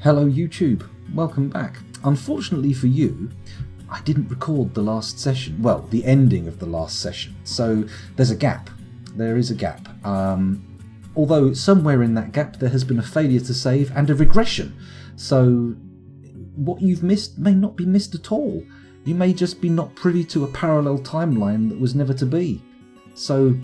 Hello YouTube, welcome back. Unfortunately for you, I didn't record the last session, well, the ending of the last session, so there's a gap. There is a gap. Although somewhere in that gap there has been a failure to save and a regression, so what you've missed may not be missed at all. You may just be not privy to a parallel timeline that was never to be. So,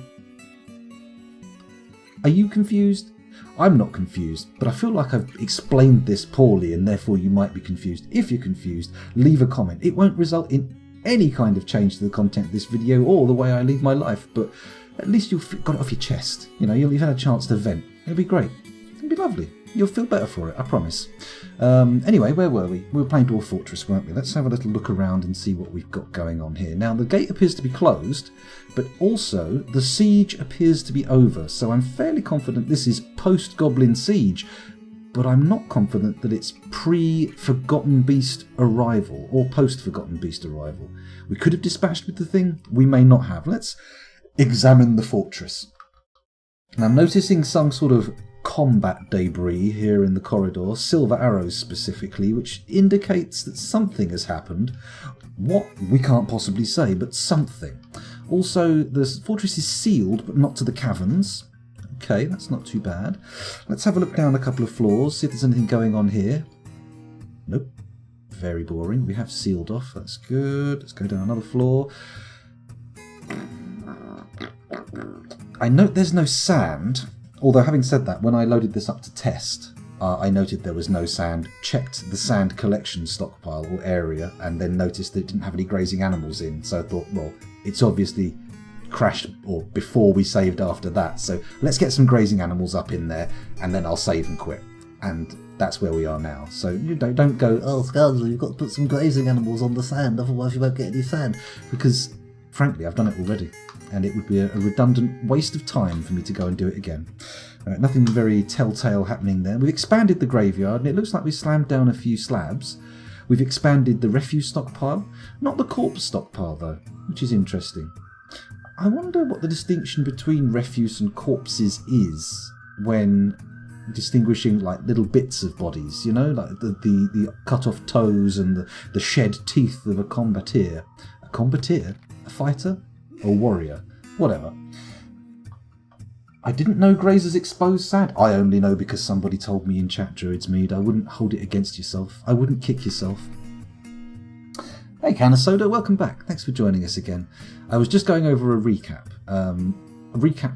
are you confused? I'm not confused, but I feel like I've explained this poorly and therefore you might be confused. If you're confused, leave a comment. It won't result in any kind of change to the content of this video or the way I live my life, but at least you've got it off your chest. You know, you've had a chance to vent. It'll be great. It'll be lovely. You'll feel better for it, I promise. Anyway, where were we? We were playing Dwarf Fortress, weren't we? Let's have a little look around and see what we've got going on here. Now, the gate appears to be closed, but also the siege appears to be over, so I'm fairly confident this is post-Goblin Siege, but I'm not confident that it's pre-Forgotten Beast arrival or post-Forgotten Beast arrival. We could have dispatched with the thing, we may not have. Let's examine the fortress. And I'm noticing some sort of combat debris here in the corridor, silver arrows specifically, which indicates that something has happened. What, we can't possibly say, but something. Also, the fortress is sealed, but not to the caverns. Okay, that's not too bad. Let's have a look down a couple of floors, see if there's anything going on here. Nope. Very boring. We have sealed off. That's good. Let's go down another floor. I note there's no sand. Although, having said that, when I loaded this up to test, I noted there was no sand, checked the sand collection stockpile or area, and then noticed that it didn't have any grazing animals in. So I thought, well, it's obviously crashed or before we saved after that. So let's get some grazing animals up in there, and then I'll save and quit. And that's where we are now. So you don't go, oh, Scoundrel, you've got to put some grazing animals on the sand, otherwise you won't get any sand. Because, frankly, I've done it already. And it would be a redundant waste of time for me to go and do it again. Nothing very telltale happening there. We've expanded the graveyard, and it looks like we slammed down a few slabs. We've expanded the refuse stockpile. Not the corpse stockpile, though, which is interesting. I wonder what the distinction between refuse and corpses is when distinguishing like little bits of bodies, you know, like the cut-off toes and the shed teeth of a combateer. A combateer? A fighter? Or warrior, whatever. I didn't know Grazer's exposed sand. I only know because somebody told me in chat, Druid's Mead. I wouldn't hold it against yourself. I wouldn't kick yourself. Hey, Can of Soda, welcome back. Thanks for joining us again. I was just going over a recap.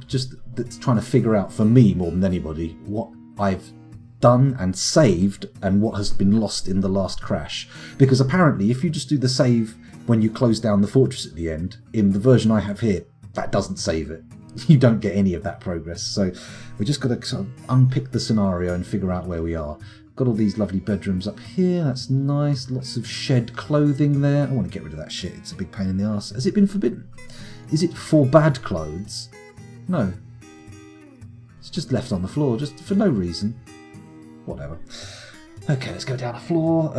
Just that's trying to figure out, for me more than anybody, what I've done and saved and what has been lost in the last crash. Because apparently, if you just do the save when you close down the fortress at the end, in the version I have here, that doesn't save it. You don't get any of that progress. So we've just got to sort of unpick the scenario and figure out where we are. Got all these lovely bedrooms up here. That's nice. Lots of shed clothing there. I want to get rid of that shit. It's a big pain in the arse. Has it been forbidden? Is it for bad clothes? No. It's just left on the floor, just for no reason. Whatever. Okay, let's go down a floor.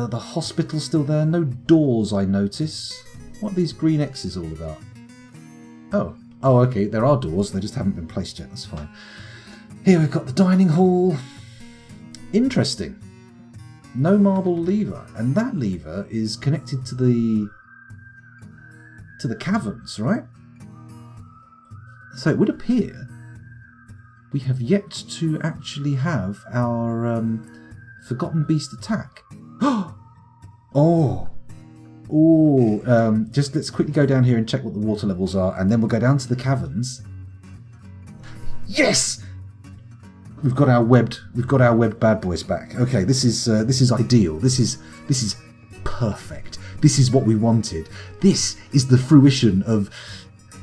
The hospital's still there. No doors, I notice. What are these green X's all about? Oh, okay, there are doors. They just haven't been placed yet. That's fine. Here we've got the dining hall. Interesting. No marble lever. And that lever is connected to the caverns, right? So it would appear we have yet to actually have our Forgotten Beast attack. Just let's quickly go down here and check what the water levels are, and then we'll go down to the caverns. Yes, we've got our webbed bad boys back. Okay, this is ideal. This is perfect. This is what we wanted. This is the fruition of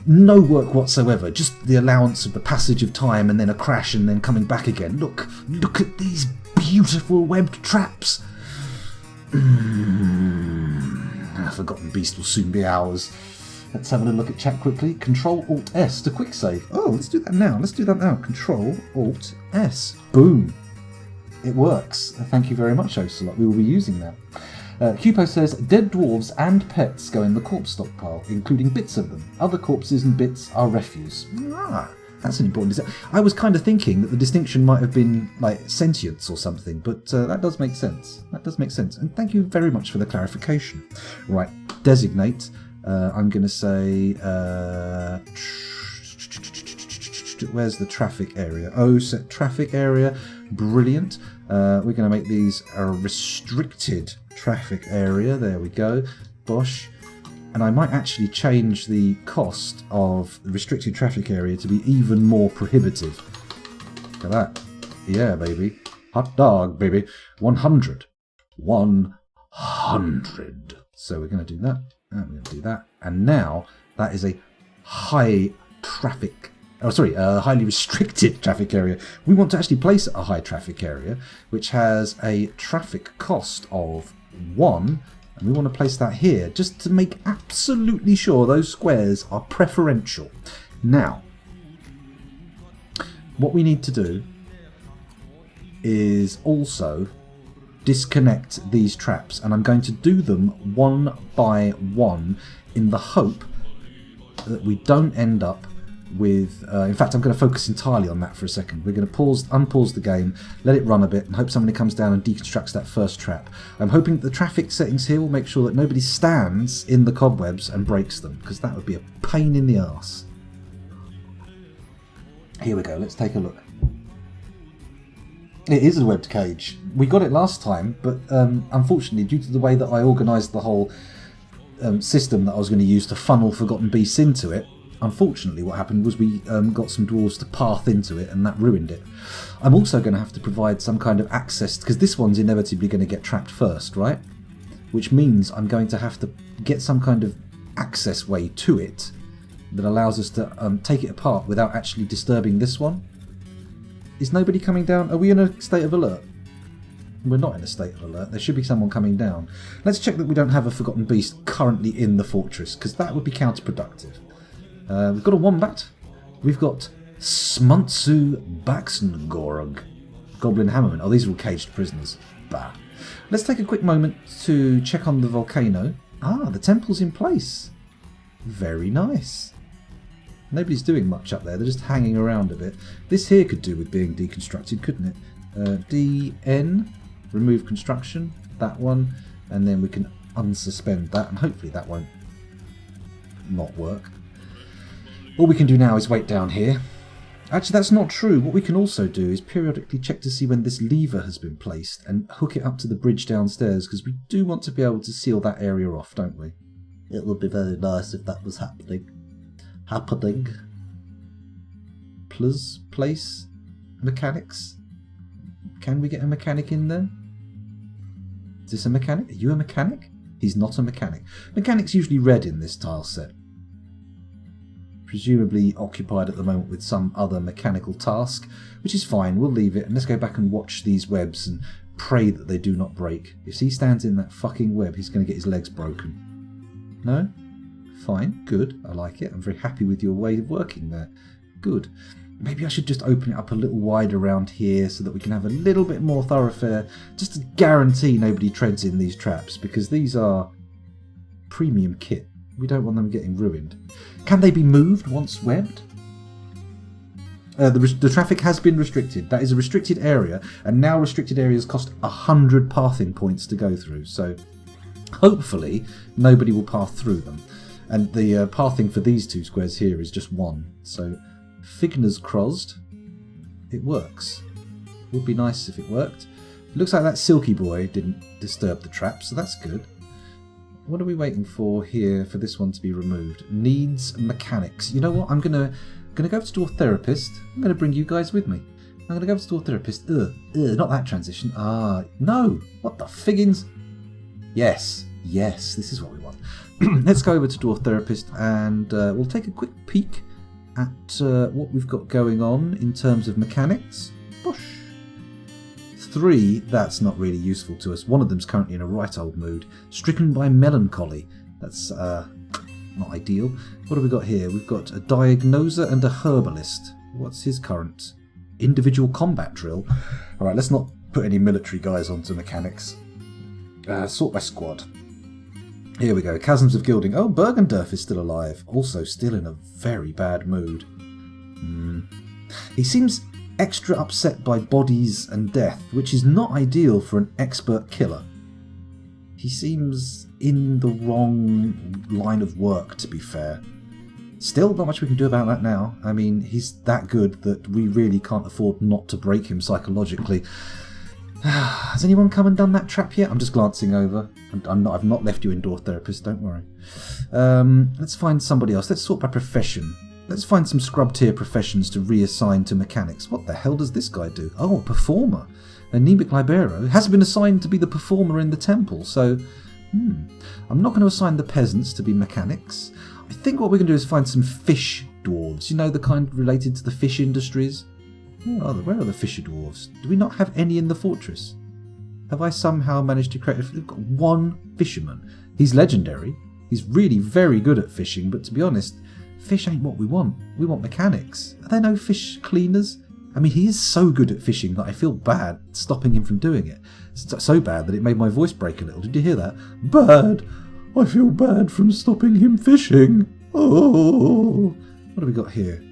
no work whatsoever, just the allowance of the passage of time and then a crash and then coming back again. Look at these beautiful webbed traps. Forgotten Beast will soon be ours. Let's have a look at chat quickly. Control-Alt-S to quick save. Oh, let's do that now. Control-Alt-S. Boom. It works. Thank you very much, Ocelot. We will be using that. Cupo says, dead dwarves and pets go in the corpse stockpile, including bits of them. Other corpses and bits are refuse. That's an important distinction. I was kind of thinking that the distinction might have been like sentience or something, but that does make sense. That does make sense. And thank you very much for the clarification. Right, designate. I'm going to say... where's the traffic area? Oh, set traffic area. Brilliant. We're going to make these a restricted traffic area. There we go. Bosh. And I might actually change the cost of the restricted traffic area to be even more prohibitive. Look at that. Yeah, baby. Hot dog, baby. 100. 100. So we're going to do that. And we're going to do that. And now that is a high traffic... Oh, sorry, a highly restricted traffic area. We want to actually place a high traffic area, which has a traffic cost of 1. And we want to place that here, just to make absolutely sure those squares are preferential. Now, what we need to do is also disconnect these traps. And I'm going to do them one by one in the hope that we don't end up with... in fact, I'm going to focus entirely on that for a second. We're going to unpause the game, let it run a bit, and hope somebody comes down and deconstructs that first trap. I'm hoping that the traffic settings here will make sure that nobody stands in the cobwebs and breaks them, because that would be a pain in the arse. Here we go, let's take a look. It is a webbed cage. We got it last time, but unfortunately, due to the way that I organised the whole system that I was going to use to funnel Forgotten Beasts into it, unfortunately what happened was we got some dwarves to path into it, and that ruined it. I'm also going to have to provide some kind of access, because this one's inevitably going to get trapped first, right? Which means I'm going to have to get some kind of access way to it that allows us to take it apart without actually disturbing this one. Is nobody coming down? Are we in a state of alert? We're not in a state of alert. There should be someone coming down. Let's check that we don't have a Forgotten Beast currently in the fortress, because that would be counterproductive. We've got a wombat. We've got Smuntsu Baxngorg. Goblin Hammerman. Oh, these are all caged prisoners. Bah. Let's take a quick moment to check on the volcano. Ah, the temple's in place. Very nice. Nobody's doing much up there. They're just hanging around a bit. This here could do with being deconstructed, couldn't it? DN. Remove construction. That one. And then we can unsuspend that. And hopefully that won't not work. All we can do now is wait down here. Actually, that's not true. What we can also do is periodically check to see when this lever has been placed and hook it up to the bridge downstairs, because we do want to be able to seal that area off, don't we? It would be very nice if that was happening. Plus, place, mechanics. Can we get a mechanic in there? Is this a mechanic? Are you a mechanic? He's not a mechanic. Mechanic's usually red in this tile set. Presumably occupied at the moment with some other mechanical task, which is fine. We'll leave it, and let's go back and watch these webs and pray that they do not break. If he stands in that fucking web, he's going to get his legs broken. No? Fine. Good. I like it. I'm very happy with your way of working there. Good. Maybe I should just open it up a little wide around here so that we can have a little bit more thoroughfare, just to guarantee nobody treads in these traps, because these are premium kit. We don't want them getting ruined. Can they be moved once webbed? The traffic has been restricted. That is a restricted area, and now restricted areas cost 100 pathing points to go through. So hopefully nobody will path through them. And the pathing for these two squares here is just 1. So fingers crossed, it works. Would be nice if it worked. It looks like that silky boy didn't disturb the trap, so that's good. What are we waiting for here for this one to be removed? Needs mechanics. You know what? I'm gonna go over to Dwarf Therapist. I'm gonna bring you guys with me. I'm gonna go over to Dwarf Therapist. Not that transition. Ah, no. What the figgins? Yes, this is what we want. Let's go over to Dwarf Therapist, and we'll take a quick peek at what we've got going on in terms of mechanics. Bosh. 3, that's not really useful to us. One of them's currently in a right old mood. Stricken by melancholy. That's not ideal. What have we got here? We've got a diagnoser and a herbalist. What's his current? Individual combat drill. Alright, let's not put any military guys onto mechanics. Sort by squad. Here we go. Chasms of Gilding. Oh, Bergendorf is still alive. Also still in a very bad mood. He seems extra upset by bodies and death, which is not ideal for an expert killer. He seems in the wrong line of work, to be fair. Still, not much we can do about that now. I mean, he's that good that we really can't afford not to break him psychologically. Has anyone come and done that trap yet? I'm just glancing over. I've not left you indoor therapist, don't worry. Let's find somebody else. Let's sort by profession. Let's find some scrub tier professions to reassign to mechanics. What the hell does this guy do? Oh, a performer. Anemic Libero has been assigned to be the performer in the temple, so I'm not going to assign the peasants to be mechanics. I think what we're going to do is find some fish dwarves. You know, the kind related to the fish industries? Where are the fisher dwarves? Do we not have any in the fortress? Have I somehow managed to create... We've got one fisherman. He's legendary. He's really very good at fishing, but to be honest, fish ain't what we want. We want mechanics. Are there no fish cleaners? I mean, he is so good at fishing that I feel bad stopping him from doing it. It's so bad that it made my voice break a little. Did you hear that? Bad. I feel bad from stopping him fishing. Oh. What have we got here?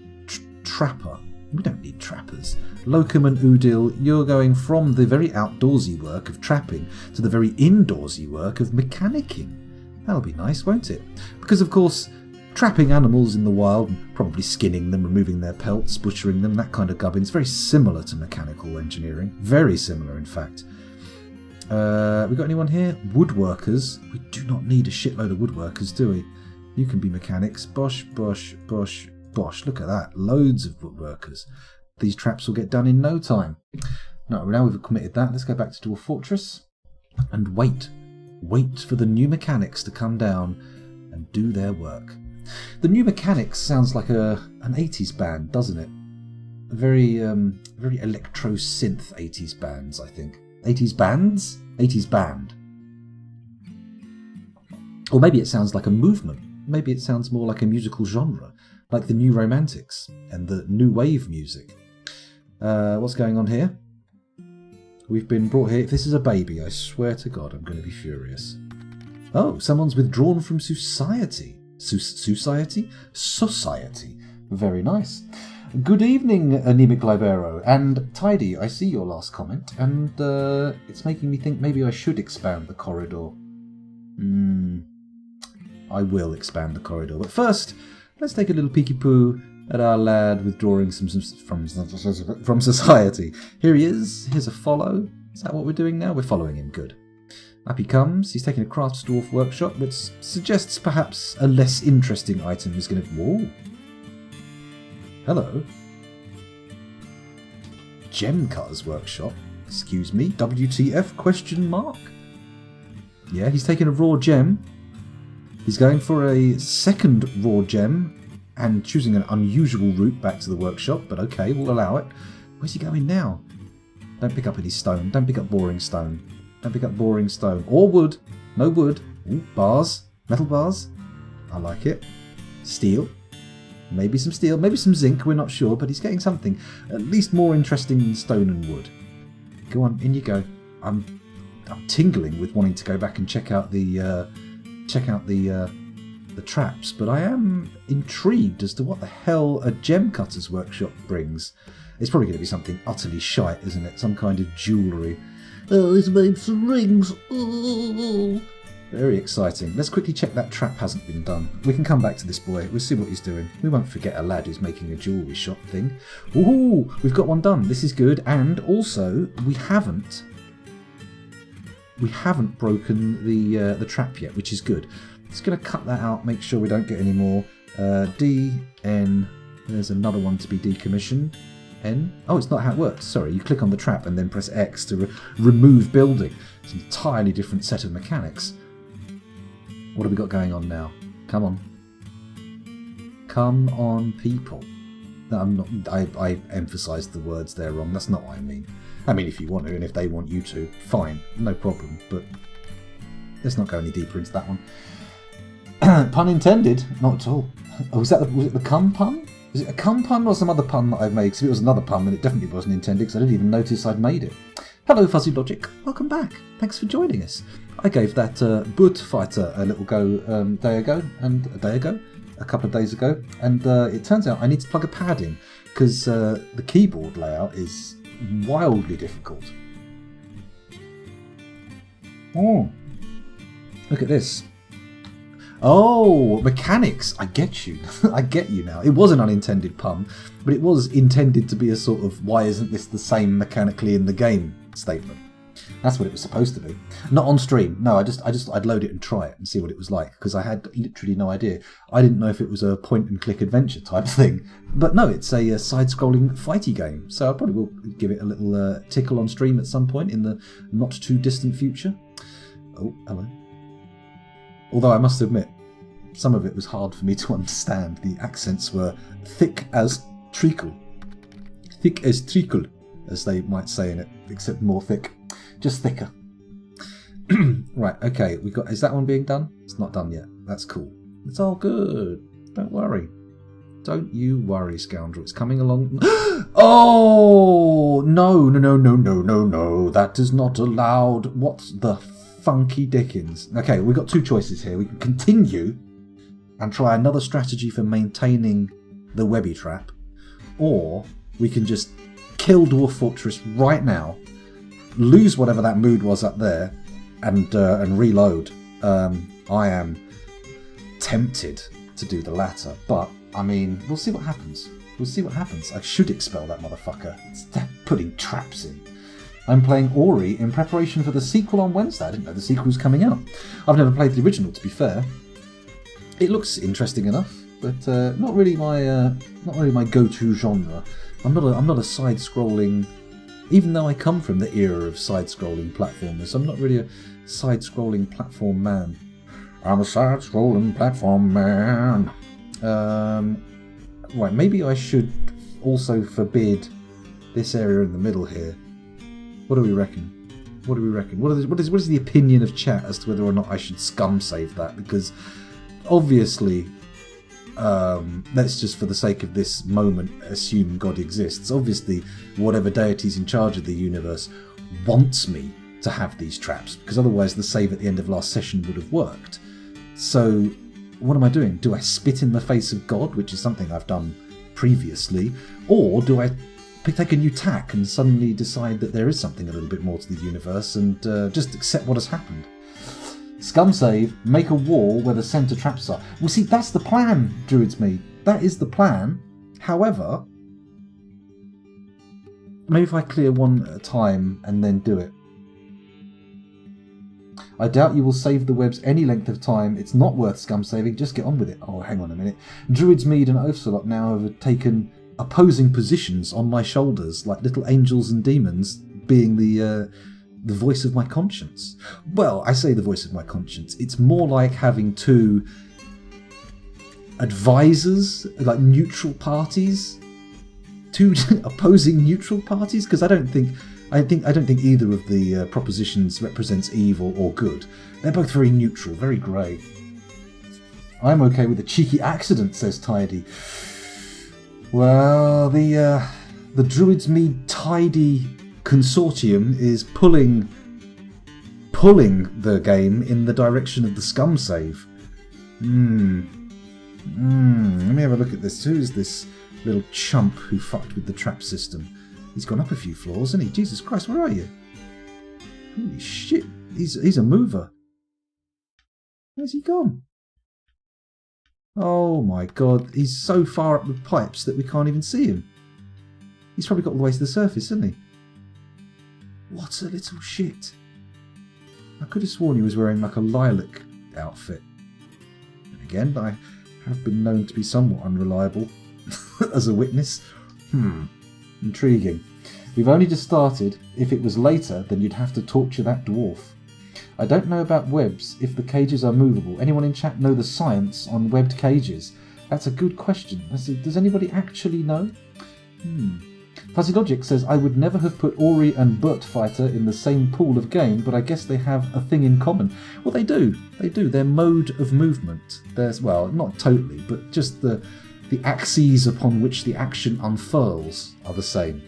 Trapper. We don't need trappers. Locum and Udil, you're going from the very outdoorsy work of trapping to the very indoorsy work of mechanicking. That'll be nice, won't it? Because, of course, trapping animals in the wild, probably skinning them, removing their pelts, butchering them, that kind of gubbin's very similar to mechanical engineering. Very similar, in fact. We got anyone here? Woodworkers. We do not need a shitload of woodworkers, do we? You can be mechanics. Bosh, bosh, bosh, bosh. Look at that. Loads of woodworkers. These traps will get done in no time. No, now we've committed that. Let's go back to Dwarf Fortress and wait. Wait for the new mechanics to come down and do their work. The new mechanics sounds like an 80s band, doesn't it? A very electro synth 80s bands, I think. 80s bands? 80s band. Or maybe it sounds like a movement. Maybe it sounds more like a musical genre, like the New Romantics and the New Wave music. What's going on here? We've been brought here. If this is a baby, I swear to God, I'm going to be furious. Oh, someone's withdrawn from society. Society? Society. Very nice. Good evening, Anemic Libero. And Tidy, I see your last comment, and it's making me think maybe I should expand the corridor. I will expand the corridor. But first, let's take a little peeky-poo at our lad withdrawing from society. Here he is. Here's a follow. Is that what we're doing now? We're following him. Good. Up he comes. He's taking a crafts dwarf workshop, which suggests perhaps a less interesting item is going to... Whoa. Hello. Gem Cutter's workshop. Excuse me. WTF? Question mark? Yeah, he's taking a raw gem. He's going for a second raw gem and choosing an unusual route back to the workshop, but okay, we'll allow it. Where's he going now? Don't pick up any stone. Don't pick up boring stone. Don't pick up boring stone. Or wood. No wood. Ooh, bars. Metal bars. I like it. Steel. Maybe some steel. Maybe some zinc. We're not sure, but he's getting something at least more interesting than stone and wood. Go on, in you go. I'm tingling with wanting to go back and check out the traps, but I am intrigued as to what the hell a gem cutter's workshop brings. It's probably going to be something utterly shite, isn't it? Some kind of jewellery. Oh, he's made some rings. Oh. Very exciting. Let's quickly check that trap hasn't been done. We can come back to this boy. We'll see what he's doing. We won't forget a lad who's making a jewellery shop thing. Ooh, we've got one done. This is good. And also, we haven't broken the trap yet, which is good. Just going to cut that out, make sure we don't get any more. DN, there's another one to be decommissioned. N, oh, it's not how it works. Sorry, you click on the trap and then press X to remove building. It's an entirely different set of mechanics. What have we got going on now? Come on. Come on, people. No, I emphasised the words there wrong. That's not what I mean. I mean, if you want to, and if they want you to, fine, no problem. But let's not go any deeper into that one. Pun intended? Not at all. Oh, was it the cum pun? Is it a cum pun or some other pun that I've made? Because if it was another pun, then it definitely wasn't intended, because I didn't even notice I'd made it. Hello, Fuzzy Logic. Welcome back. Thanks for joining us. I gave that Boot Fighter a little go a couple of days ago, and it turns out I need to plug a pad in, because the keyboard layout is wildly difficult. Oh, look at this. Oh, mechanics. I get you. I get you now. It was an unintended pun, but it was intended to be a sort of why isn't this the same mechanically in the game statement. That's what it was supposed to be. Not on stream. No, I'd load it and try it and see what it was like, because I had literally no idea. I didn't know if it was a point and click adventure type thing. But no, it's a side-scrolling fighty game. So I probably will give it a little tickle on stream at some point in the not too distant future. Oh, hello. Although I must admit, some of it was hard for me to understand. The accents were thick as treacle. Thick as treacle, as they might say in it, except more thick. Just thicker. Right, okay, we got. Is that one being done? It's not done yet. That's cool. It's all good. Don't worry. Don't you worry, scoundrel. It's coming along. Oh! No. That is not allowed. What the funky dickens? Okay, we've got two choices here. We can continue and try another strategy for maintaining the Webby trap, or we can just kill Dwarf Fortress right now, lose whatever that mood was up there, and reload. I am tempted to do the latter, but I mean, we'll see what happens. We'll see what happens. I should expel that motherfucker. It's putting traps in. I'm playing Ori in preparation for the sequel on Wednesday. I didn't know the sequel was coming out. I've never played the original, to be fair. It looks interesting enough, but not really my go-to genre. I'm not a side-scrolling. Even though I come from the era of side-scrolling platformers, I'm not really a side-scrolling platform man. I'm a side-scrolling platform man. Right, maybe I should also forbid this area in the middle here. What do we reckon? What is the opinion of chat as to whether or not I should scum save that? Because obviously, let's just for the sake of this moment assume God exists. Obviously, whatever deity's in charge of the universe wants me to have these traps, because otherwise the save at the end of last session would have worked. So what am I doing? Do I spit in the face of God, which is something I've done previously, or do I take a new tack and suddenly decide that there is something a little bit more to the universe and just accept what has happened? Scum save, make a wall where the centre traps are. Well, see, that's the plan, Druids Me. That is the plan. However, maybe if I clear one at a time and then do it. I doubt you will save the webs any length of time. It's not worth scum saving. Just get on with it. Oh, hang on a minute. Druids Mead and Othsalot now have taken opposing positions on my shoulders, like little angels and demons, being the voice of my conscience. Well, I say the voice of my conscience. It's more like having two advisors, like neutral parties, two opposing neutral parties. Because I don't think either of the propositions represents evil or good. They're both very neutral, very grey. I'm okay with a cheeky accident, says Tidy. Well, the Druids Mead Tidy consortium is pulling the game in the direction of the scum save. Let me have a look at this. Who's this little chump who fucked with the trap system? He's gone up a few floors, hasn't he? Jesus Christ, where are you? Holy shit, he's a mover. Where's he gone? Oh my god, he's so far up the pipes that we can't even see him. He's probably got all the way to the surface, hasn't he? What a little shit. I could have sworn he was wearing like a lilac outfit. And again, I have been known to be somewhat unreliable as a witness. Intriguing. We've only just started. If it was later, then you'd have to torture that dwarf. I don't know about webs, if the cages are movable. Anyone in chat know the science on webbed cages? That's a good question. Does anybody actually know? Fuzzy Logic says, I would never have put Ori and Burt Fighter in the same pool of game, but I guess they have a thing in common. Well, they do. They do. Their mode of movement. There's, well, not totally, but just the axes upon which the action unfurls are the same.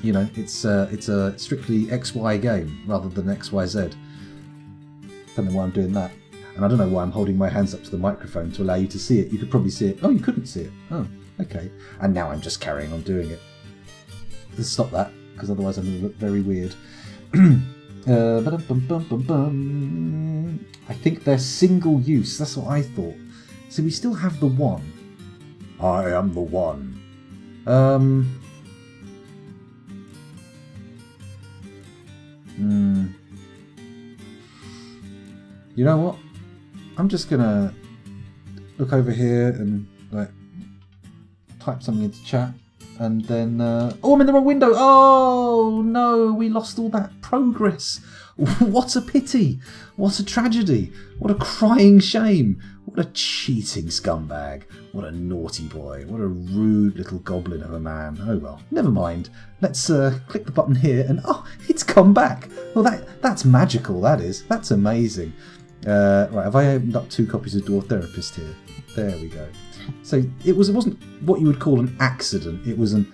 You know, it's a strictly XY game rather than XYZ. Don't know why I'm doing that. And I don't know why I'm holding my hands up to the microphone to allow you to see it. You could probably see it. Oh, you couldn't see it. Oh, Okay. And now I'm just carrying on doing it. Let's stop that, because otherwise I'm going to look very weird. I think they're single use. That's what I thought. So we still have the one. I am the one. You know what? I'm just gonna look over here and like type something into chat, and then oh, I'm in the wrong window. Oh no, we lost all that progress. What a pity! What a tragedy! What a crying shame! What a cheating scumbag! What a naughty boy! What a rude little goblin of a man! Oh well, never mind. Let's click the button here, and oh, it's come back. Well, that's magical. That is. That's amazing. Right, have I opened up 2 copies of Dwarf Therapist here? There we go. So it wasn't what you would call an accident. It was an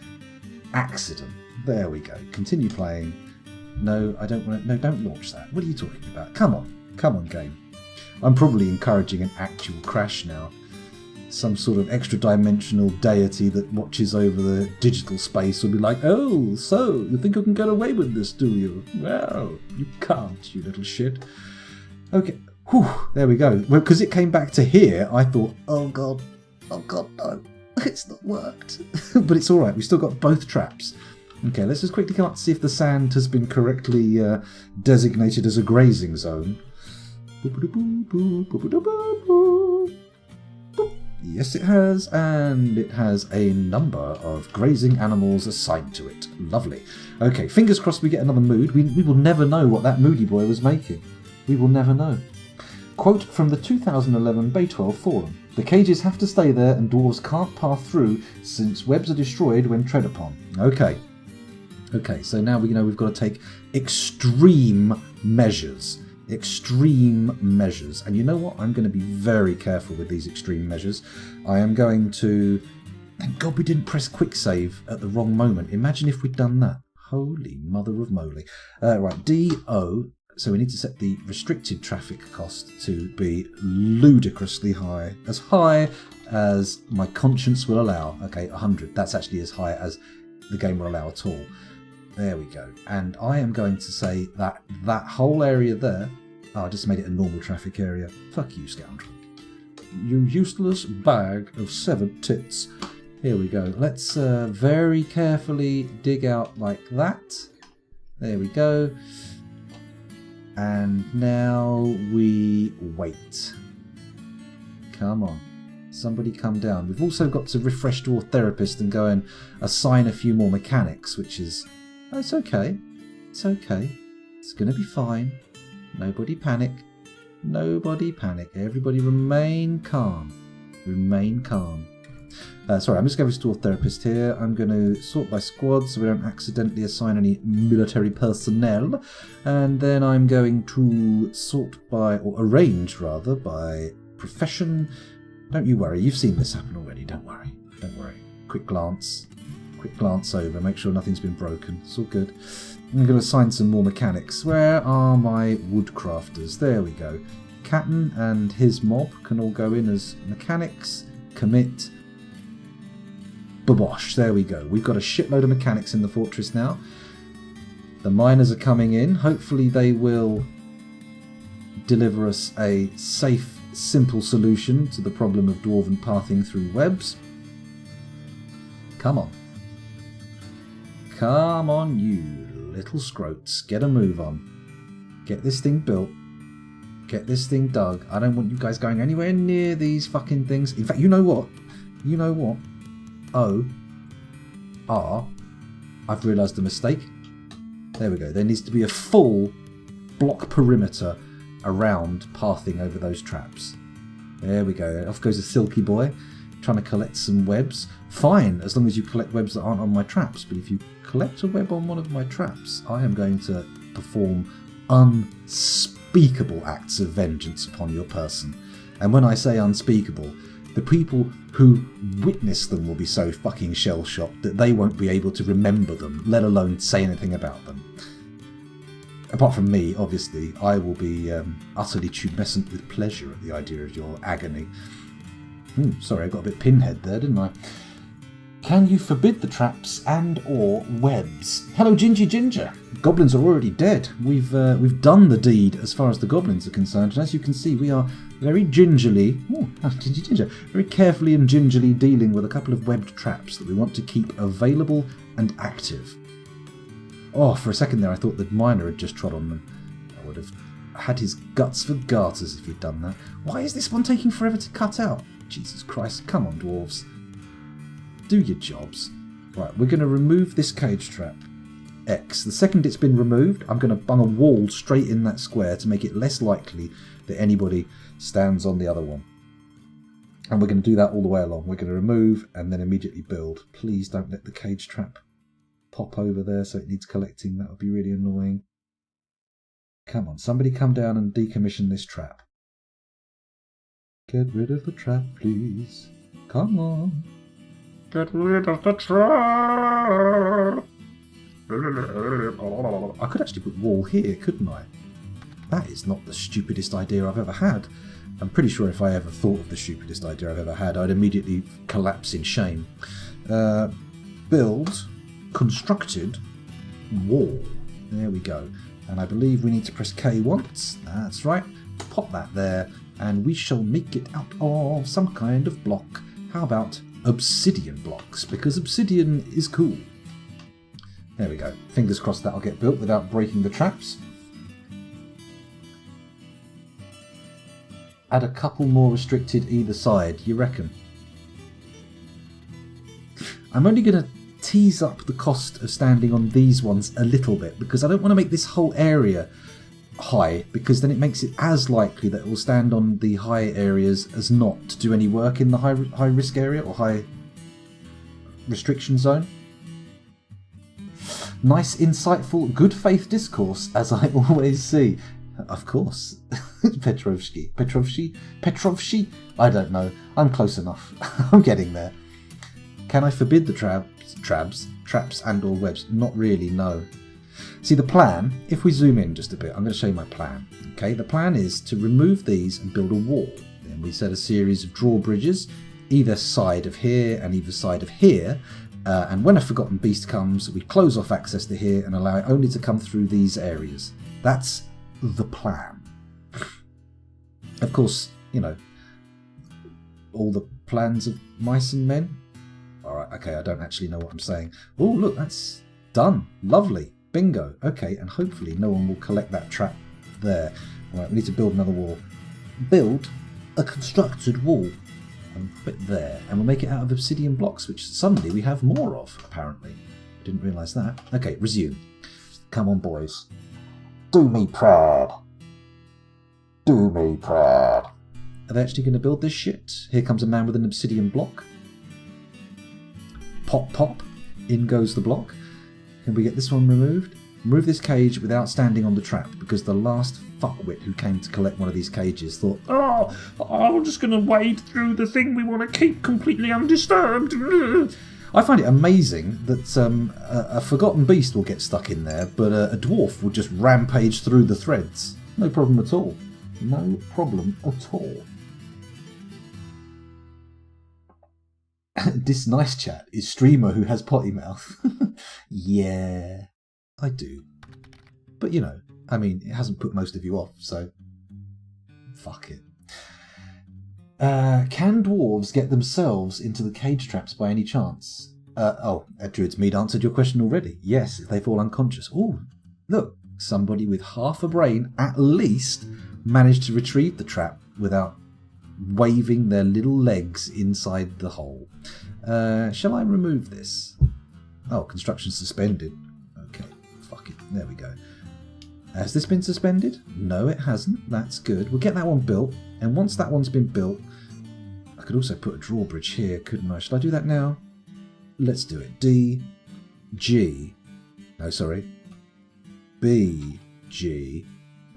accident. There we go. Continue playing. No, I don't want to. No, don't launch that. What are you talking about? Come on, game. I'm probably encouraging an actual crash now. Some sort of extra-dimensional deity that watches over the digital space will be like, "Oh, so you think you can get away with this, do you? Well, you can't, you little shit." Okay. Whew, there we go. Well, because it came back to here, I thought, oh god, no, it's not worked. But it's all right. We still got both traps. Okay, let's just quickly come up to see if the sand has been correctly designated as a grazing zone. Yes, it has, and it has a number of grazing animals assigned to it. Lovely. Okay, fingers crossed we get another mood. We will never know what that moody boy was making. We will never know. Quote from the 2011 Bay 12 forum. The cages have to stay there and dwarves can't pass through since webs are destroyed when tread upon. Okay. Okay, so now we know we've got to take extreme measures. Extreme measures. And you know what? I'm going to be very careful with these extreme measures. I am going to... Thank God we didn't press quick save at the wrong moment. Imagine if we'd done that. Holy mother of moly. Right, DO. So we need to set the restricted traffic cost to be ludicrously high. As high as my conscience will allow. Okay, 100. That's actually as high as the game will allow at all. There we go. And I am going to say that that whole area there... Oh, I just made it a normal traffic area. Fuck you, scoundrel. You useless bag of severed tits. Here we go. Let's very carefully dig out like that. There we go. And now we wait. Come on. Somebody come down. We've also got to refresh Dwarf Therapist and go and assign a few more mechanics, which is... Oh, it's okay. It's okay. It's going to be fine. Nobody panic. Nobody panic. Everybody remain calm. Remain calm. Sorry, I'm just going to Dwarf Therapist here. I'm going to sort by squad so we don't accidentally assign any military personnel. And then I'm going to sort by, or arrange rather, by profession. Don't you worry, you've seen this happen already. Don't worry. Don't worry. Quick glance over, make sure nothing's been broken. It's all good. I'm going to assign some more mechanics. Where are my woodcrafters? There we go. Captain and his mob can all go in as mechanics. Commit. Babosh, there we go. We've got a shitload of mechanics in the fortress now. The miners are coming in. Hopefully they will deliver us a safe, simple solution to the problem of dwarven pathing through webs. Come on. Come on, you little scroats. Get a move on. Get this thing built. Get this thing dug. I don't want you guys going anywhere near these fucking things. In fact, you know what? You know what? I've realised a mistake. There we go. There needs to be a full block perimeter around pathing over those traps. There we go. Off goes a silky boy trying to collect some webs. Fine, as long as you collect webs that aren't on my traps. But if you collect a web on one of my traps, I am going to perform unspeakable acts of vengeance upon your person. And when I say unspeakable, the people who witness them will be so fucking shell-shocked that they won't be able to remember them, let alone say anything about them. Apart from me, obviously, I will be utterly tumescent with pleasure at the idea of your agony. Sorry, I got a bit pinhead there, didn't I? Can you forbid the traps and or webs? Hello, Gingy Ginger. Goblins are already dead. We've done the deed as far as the goblins are concerned, and as you can see, we are very gingerly, Gingy Ginger, very carefully and gingerly dealing with a couple of webbed traps that we want to keep available and active. Oh, for a second there, I thought the miner had just trod on them. I would have had his guts for garters if he'd done that. Why is this one taking forever to cut out? Jesus Christ, come on, dwarves. Do your jobs. Right, we're going to remove this cage trap. X. The second it's been removed, I'm going to bung a wall straight in that square to make it less likely that anybody stands on the other one. And we're going to do that all the way along. We're going to remove and then immediately build. Please don't let the cage trap pop over there so it needs collecting. That would be really annoying. Come on, somebody come down and decommission this trap. Get rid of the trap, please. Come on. Get rid of the trap. I could actually put wall here, couldn't I? That is not the stupidest idea I've ever had. I'm pretty sure if I ever thought of the stupidest idea I've ever had, I'd immediately collapse in shame. Build, constructed, wall. There we go. And I believe we need to press K once. That's right. Pop that there. And we shall make it out of some kind of block. How about obsidian blocks? Because obsidian is cool. There we go. Fingers crossed that'll get built without breaking the traps. Add a couple more restricted either side, you reckon? I'm only going to tease up the cost of standing on these ones a little bit because I don't want to make this whole area high, because then it makes it as likely that it will stand on the high areas as not to do any work in the high risk area or high restriction zone. Nice, insightful, good faith discourse, as I always see. Of course. Petrovsky. I don't know. I'm close enough. I'm getting there. Can I forbid the traps and or webs? Not really, no. See, the plan, if we zoom in just a bit, I'm going to show you my plan. Okay, the plan is to remove these and build a wall. Then we set a series of drawbridges, either side of here and either side of here. And when a forgotten beast comes, we close off access to here and allow it only to come through these areas. That's the plan. Of course, you know, all the plans of mice and men. Alright, okay, I don't actually know what I'm saying. Oh, look, that's done. Lovely. Bingo. Okay, and hopefully no one will collect that trap there. Alright, we need to build another wall. Build a constructed wall. And put it there. And we'll make it out of obsidian blocks, which suddenly we have more of, apparently. Didn't realise that. Okay, resume. Come on, boys. Do me proud. Do me proud. Are they actually going to build this shit? Here comes a man with an obsidian block. Pop, pop. In goes the block. Can we get this one removed? Remove this cage without standing on the trap, because the last fuckwit who came to collect one of these cages thought, oh, I'm just going to wade through the thing we want to keep completely undisturbed. I find it amazing that a forgotten beast will get stuck in there, but a dwarf will just rampage through the threads. No problem at all. No problem at all. This nice chat is streamer who has potty mouth. Yeah, I do. But you know, I mean, it hasn't put most of you off, so fuck it. Can dwarves get themselves into the cage traps by any chance? Druid's Mead answered your question already. Yes, if they fall unconscious. Oh, look, somebody with half a brain at least managed to retrieve the trap without waving their little legs inside the hole. Shall I remove this? Oh, construction suspended. Okay, fuck it. There we go. Has this been suspended? No, it hasn't. That's good. We'll get that one built. And once that one's been built, I could also put a drawbridge here, couldn't I? Should I do that now? Let's do it. D, G. No, sorry. B, G.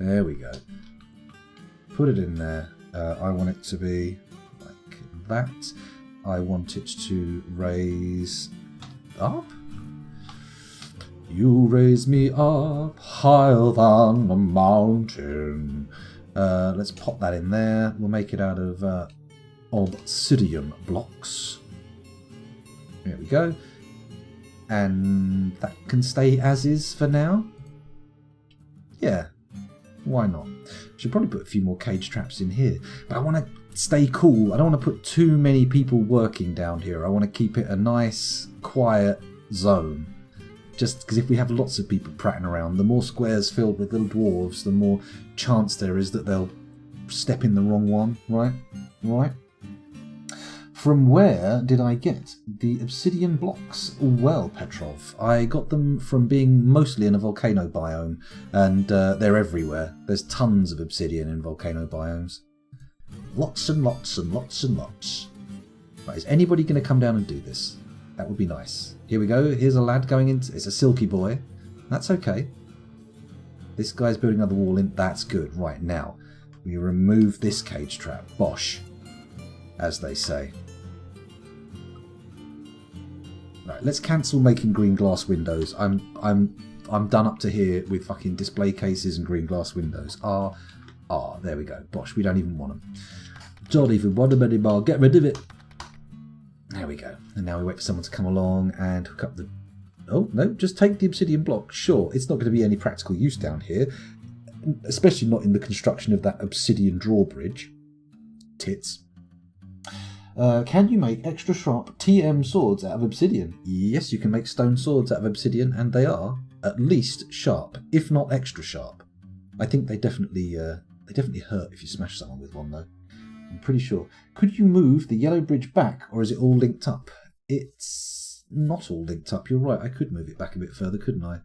There we go. Put it in there. I want it to be like that. I want it to raise up. You raise me up higher than a mountain. Let's pop that in there. We'll make it out of obsidian blocks. There we go. And that can stay as is for now. Yeah, why not? Should probably put a few more cage traps in here. But I want to stay cool. I don't want to put too many people working down here. I want to keep it a nice, quiet zone. Just because if we have lots of people prattling around, the more squares filled with little dwarves, the more chance there is that they'll step in the wrong one, right? Right. From where did I get the obsidian blocks? Well, Petrov, I got them from being mostly in a volcano biome, and they're everywhere. There's tons of obsidian in volcano biomes. Lots and lots and lots and lots. Right, is anybody going to come down and do this? That would be nice. Here we go. Here's a lad going into... It's a silky boy. That's okay. This guy's building another wall in. That's good. Right, now, we remove this cage trap. Bosh, as they say. Right, let's cancel making green glass windows. I'm done up to here with fucking display cases and green glass windows. There we go. Bosh, we don't even want them. Don't even want them anymore. Get rid of it. There we go. And now we wait for someone to come along and hook up the... Oh, no, just take the obsidian block. Sure, it's not going to be any practical use down here. Especially not in the construction of that obsidian drawbridge. Tits. Can you make extra sharp TM swords out of obsidian? Yes, you can make stone swords out of obsidian, and they are at least sharp, if not extra sharp. I think they definitely hurt if you smash someone with one, though. I'm pretty sure. Could you move the yellow bridge back, or is it all linked up? It's not all linked up. You're right. I could move it back a bit further, couldn't I?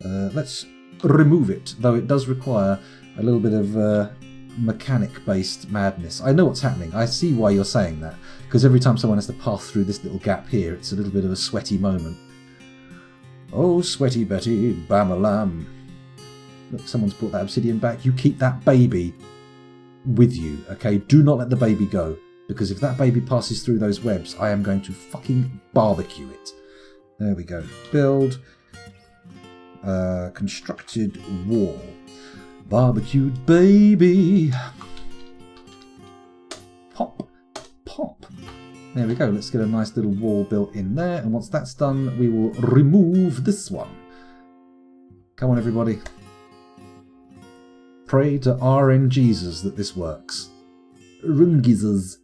Let's remove it, though it does require a little bit of mechanic-based madness. I know what's happening. I see why you're saying that, because every time someone has to pass through this little gap here, it's a little bit of a sweaty moment. Oh, sweaty Betty, bam-a-lam. Look, someone's brought that obsidian back. You keep that baby with you, okay? Do not let the baby go, because if that baby passes through those webs, I am going to fucking barbecue it. There we go. Build constructed wall. Barbecued baby. Pop, pop. There we go. Let's get a nice little wall built in there, and once that's done, we will remove this one. Come on, everybody. Pray to RN Jesus that this works. Rungizes.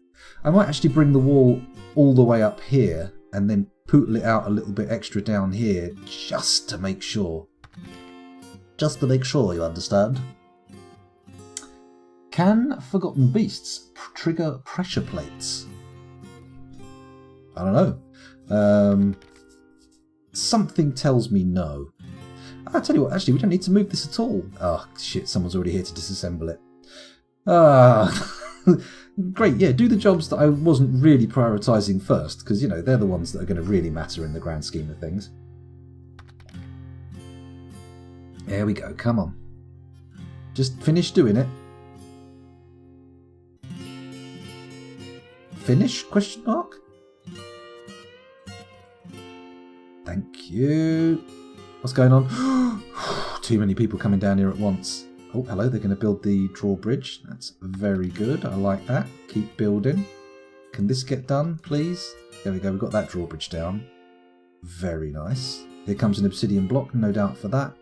I might actually bring the wall all the way up here and then pootle it out a little bit extra down here just to make sure. Just to make sure, you understand. Can Forgotten Beasts trigger pressure plates? I don't know. Something tells me no. I'll tell you what, actually, we don't need to move this at all. Oh, shit, someone's already here to disassemble it. Great, yeah, do the jobs that I wasn't really prioritising first, because, you know, they're the ones that are going to really matter in the grand scheme of things. There we go, come on. Just finish doing it. Finish? Question mark? Thank you. What's going on? Too many people coming down here at once. Oh, hello, they're going to build the drawbridge. That's very good. I like that. Keep building. Can this get done, please? There we go. We've got that drawbridge down. Very nice. Here comes an obsidian block, no doubt for that.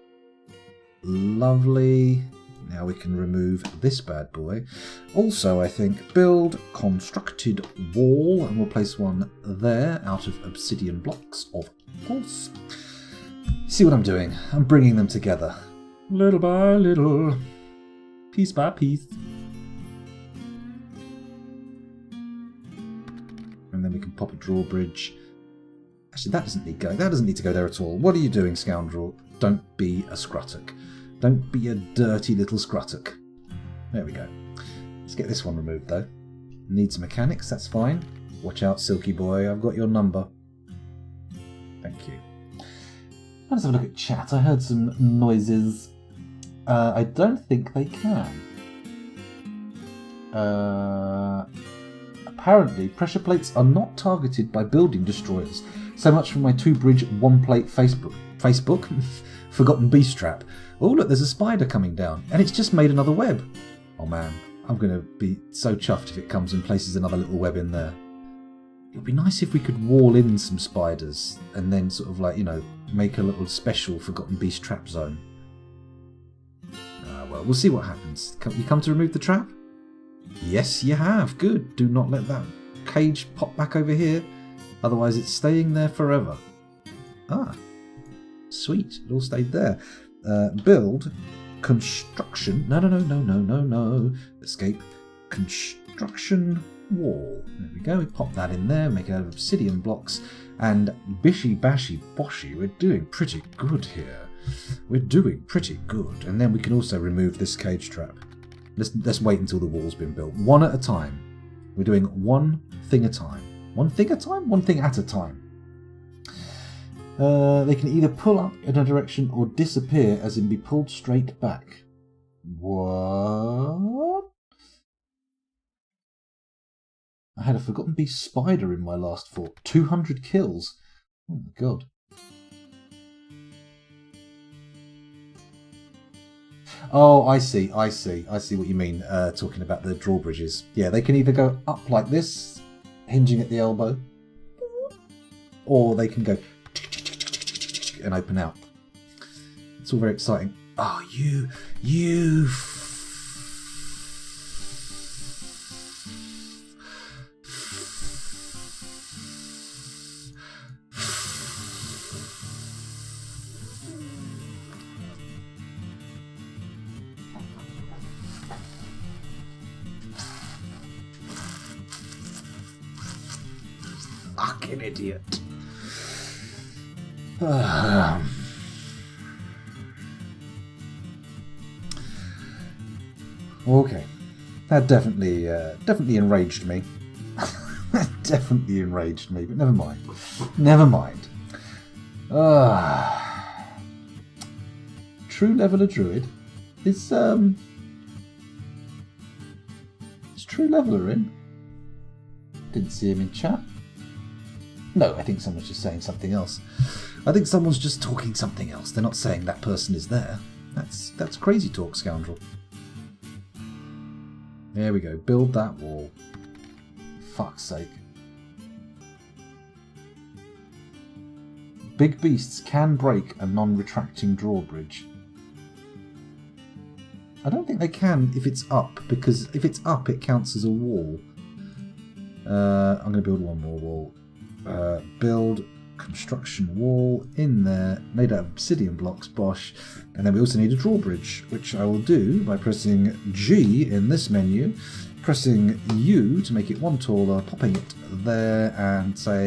Lovely. Now we can remove this bad boy. Also, I think, build constructed wall, and we'll place one there out of obsidian blocks, of course. See what I'm doing? I'm bringing them together. Little by little. Piece by piece. And then we can pop a drawbridge. Actually, that doesn't need going. That doesn't need to go there at all. What are you doing, scoundrel? Don't be a scruttock. Don't be a dirty little scruttock. There we go. Let's get this one removed, though. Needs mechanics, that's fine. Watch out, Silky Boy. I've got your number. Thank you. Let's have a look at chat. I heard some noises. I don't think they can. Apparently, pressure plates are not targeted by building destroyers. So much for my 2-bridge, 1-plate Facebook? Forgotten Beast trap. Oh, look, there's a spider coming down. And it's just made another web. Oh, man. I'm going to be so chuffed if it comes and places another little web in there. It would be nice if we could wall in some spiders and then sort of like, you know, make a little special Forgotten Beast trap zone. Well, we'll see what happens. You come to remove the trap? Yes, you have. Good. Do not let that cage pop back over here. Otherwise, it's staying there forever. Ah. Sweet. It all stayed there. Build. Construction. No. Escape. Construction wall. There we go. We pop that in there. Make it out of obsidian blocks. And bishy bashy boshy. We're doing pretty good here. We're doing pretty good. And then we can also remove this cage trap. Let's wait until the wall's been built. One at a time. We're doing one thing at a time. One thing at a time? One thing at a time. They can either pull up in a direction or disappear, as in be pulled straight back. What? I had a Forgotten Beast spider in my last fort. 200 kills. Oh my god. Oh, I see what you mean, talking about the drawbridges. Yeah, they can either go up like this, hinging at the elbow, or they can go and open out. It's all very exciting. Oh, you... Fucking idiot. Okay, that definitely enraged me. Definitely enraged me, but never mind. Never mind. True Leveler Druid is True Leveler in? Didn't see him in chat. No, I think someone's just saying something else. I think someone's just talking something else. They're not saying that person is there. That's crazy talk, scoundrel. There we go. Build that wall. Fuck's sake. Big beasts can break a non-retracting drawbridge. I don't think they can if it's up, because if it's up it counts as a wall. I'm going to build one more wall. Build construction wall in there, made out of obsidian blocks, bosh. And then we also need a drawbridge, which I will do by pressing G in this menu, pressing U to make it one taller, popping it there, and say